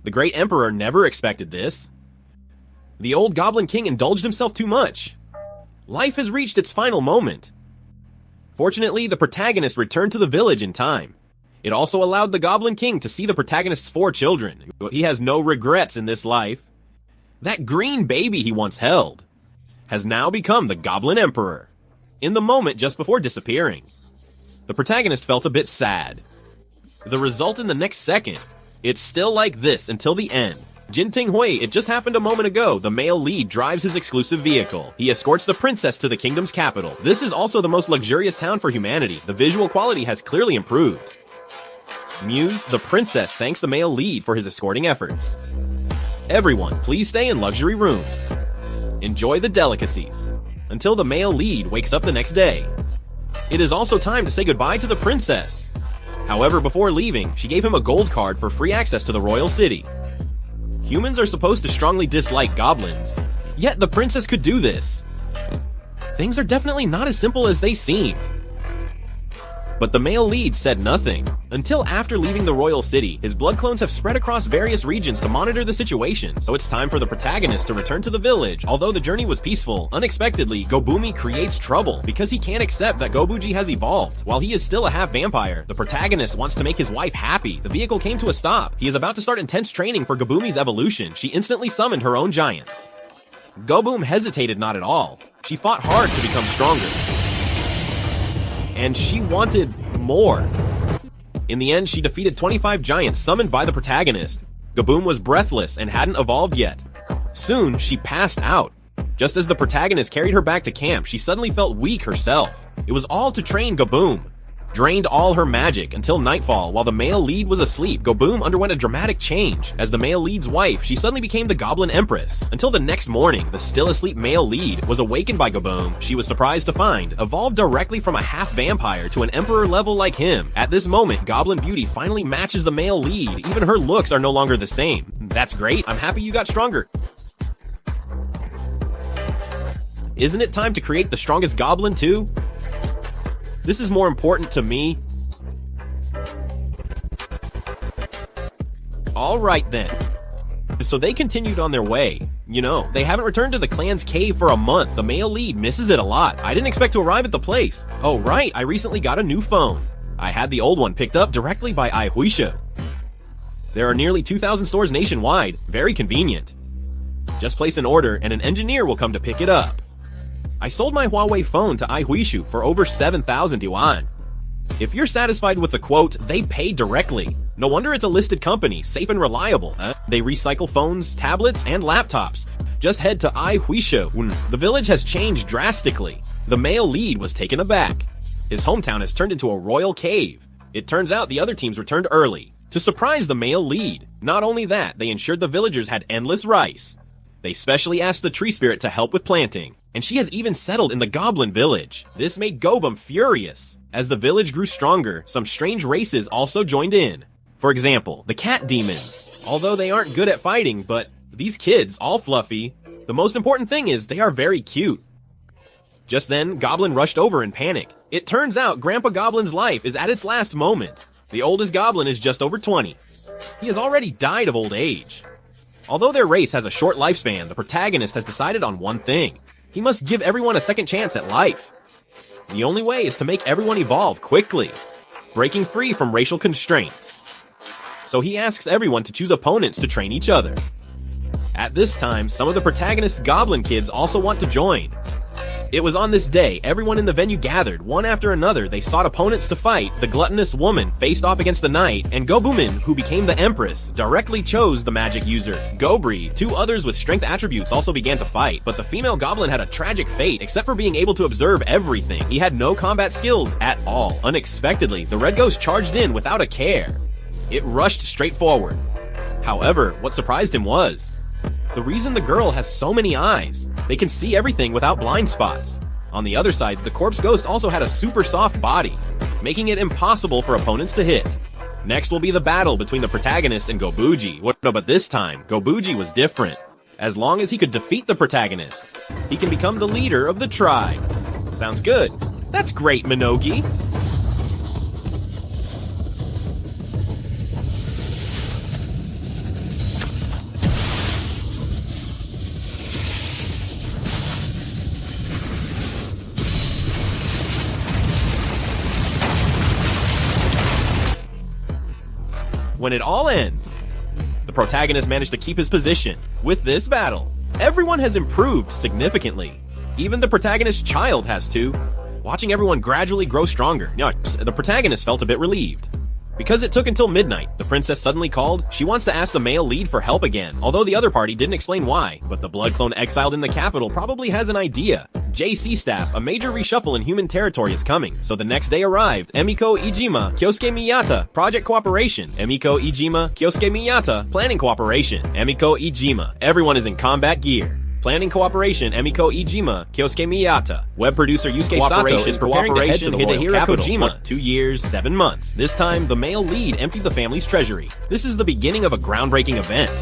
The great emperor never expected this. The old goblin king indulged himself too much. Life has reached its final moment. Fortunately, the protagonist returned to the village in time. It also allowed the goblin king to see the protagonist's 4 children. He has no regrets in this life. That green baby he once held has now become the goblin emperor, in the moment just before disappearing. The protagonist felt a bit sad. The result in the next second, it's still like this until the end. Jin Ting Hui, it just happened a moment ago. The male lead drives his exclusive vehicle. He escorts the princess to the kingdom's capital. This is also the most luxurious town for humanity. The visual quality has clearly improved. Muse, the princess, thanks the male lead for his escorting efforts. Everyone, please stay in luxury rooms. Enjoy the delicacies. Until the male lead wakes up the next day. It is also time to say goodbye to the princess. However, before leaving, she gave him a gold card for free access to the royal city. Humans are supposed to strongly dislike goblins, yet the princess could do this. Things are definitely not as simple as they seem. But the male lead said nothing. Until after leaving the royal city, his blood clones have spread across various regions to monitor the situation, so it's time for the protagonist to return to the village. Although the journey was peaceful, unexpectedly, Gobumi creates trouble because he can't accept that Gobuji has evolved. While he is still a half-vampire, the protagonist wants to make his wife happy. The vehicle came to a stop. He is about to start intense training for Gobumi's evolution. She instantly summoned her own giants. Gobum hesitated not at all. She fought hard to become stronger. And she wanted more. In the end, she defeated 25 giants summoned by the protagonist. Gobum was breathless and hadn't evolved yet. Soon, she passed out. Just as the protagonist carried her back to camp, she suddenly felt weak herself. It was all to train Gobum. Drained all her magic until nightfall while the male lead was asleep. Gobum underwent a dramatic change. As the male lead's wife, she suddenly became the Goblin Empress. Until the next morning, the still asleep male lead was awakened by Gobum. She was surprised to find, evolved directly from a half-vampire to an emperor level like him. At this moment, Goblin Beauty finally matches the male lead. Even her looks are no longer the same. That's great. I'm happy you got stronger. Isn't it time to create the strongest goblin too? This is more important to me. Alright then. So they continued on their way. You know, they haven't returned to the clan's cave for a month. The male lead misses it a lot. I didn't expect to arrive at the place. Oh right, I recently got a new phone. I had the old one picked up directly by Ai Huisha. There are nearly 2,000 stores nationwide. Very convenient. Just place an order and an engineer will come to pick it up. I sold my Huawei phone to Ai Huishu for over 7,000 yuan. If you're satisfied with the quote, they pay directly. No wonder it's a listed company, safe and reliable. They recycle phones, tablets, and laptops. Just head to Ai Huishu. The village has changed drastically. The male lead was taken aback. His hometown has turned into a royal cave. It turns out the other teams returned early to surprise the male lead. Not only that, they ensured the villagers had endless rice. They specially asked the tree spirit to help with planting. And she has even settled in the goblin village. This made Gobum furious. As the village grew stronger, some strange races also joined in. For example, the cat demons. Although they aren't good at fighting, but these kids, all fluffy, the most important thing is they are very cute. Just then, Goblin rushed over in panic. It turns out Grandpa Goblin's life is at its last moment. The oldest goblin is just over 20. He has already died of old age. Although their race has a short lifespan, the protagonist has decided on one thing. He must give everyone a second chance at life. The only way is to make everyone evolve quickly, breaking free from racial constraints. So he asks everyone to choose opponents to train each other. At this time, some of the protagonist's goblin kids also want to join. It was on this day, everyone in the venue gathered. One after another, they sought opponents to fight. The gluttonous woman faced off against the knight, and Gobumin, who became the empress, directly chose the magic user. Gobri, 2 others with strength attributes, also began to fight. But the female goblin had a tragic fate, except for being able to observe everything. He had no combat skills at all. Unexpectedly, the red ghost charged in without a care. It rushed straight forward. However, what surprised him was the reason the girl has so many eyes. They can see everything without blind spots. On the other side, the corpse ghost also had a super soft body, making it impossible for opponents to hit. Next will be the battle between the protagonist and Gobuji. But this time, Gobuji was different. As long as he could defeat the protagonist, he can become the leader of the tribe. Sounds good. That's great, Minogi. when it all ends, the protagonist managed to keep his position. With this battle, everyone has improved significantly. Even the protagonist's child has too. Watching everyone gradually grow stronger, the protagonist felt a bit relieved. Because it took until midnight, the princess suddenly called. She wants to ask the male lead for help again, although the other party didn't explain why. But the blood clone exiled in the capital probably has an idea. JC staff, a major reshuffle in human territory is coming. So the next day arrived. Emiko Iijima, Kyosuke Miyata, project cooperation. Emiko Iijima, Kyosuke Miyata, planning cooperation. Emiko Iijima, everyone is in combat gear. Planning cooperation, Emiko Iijima, Kyosuke Miyata. Web producer Yusuke Sato is preparing to head to the Hidehira Kojima. 2 years, 7 months. This time, the male lead emptied the family's treasury. This is the beginning of a groundbreaking event.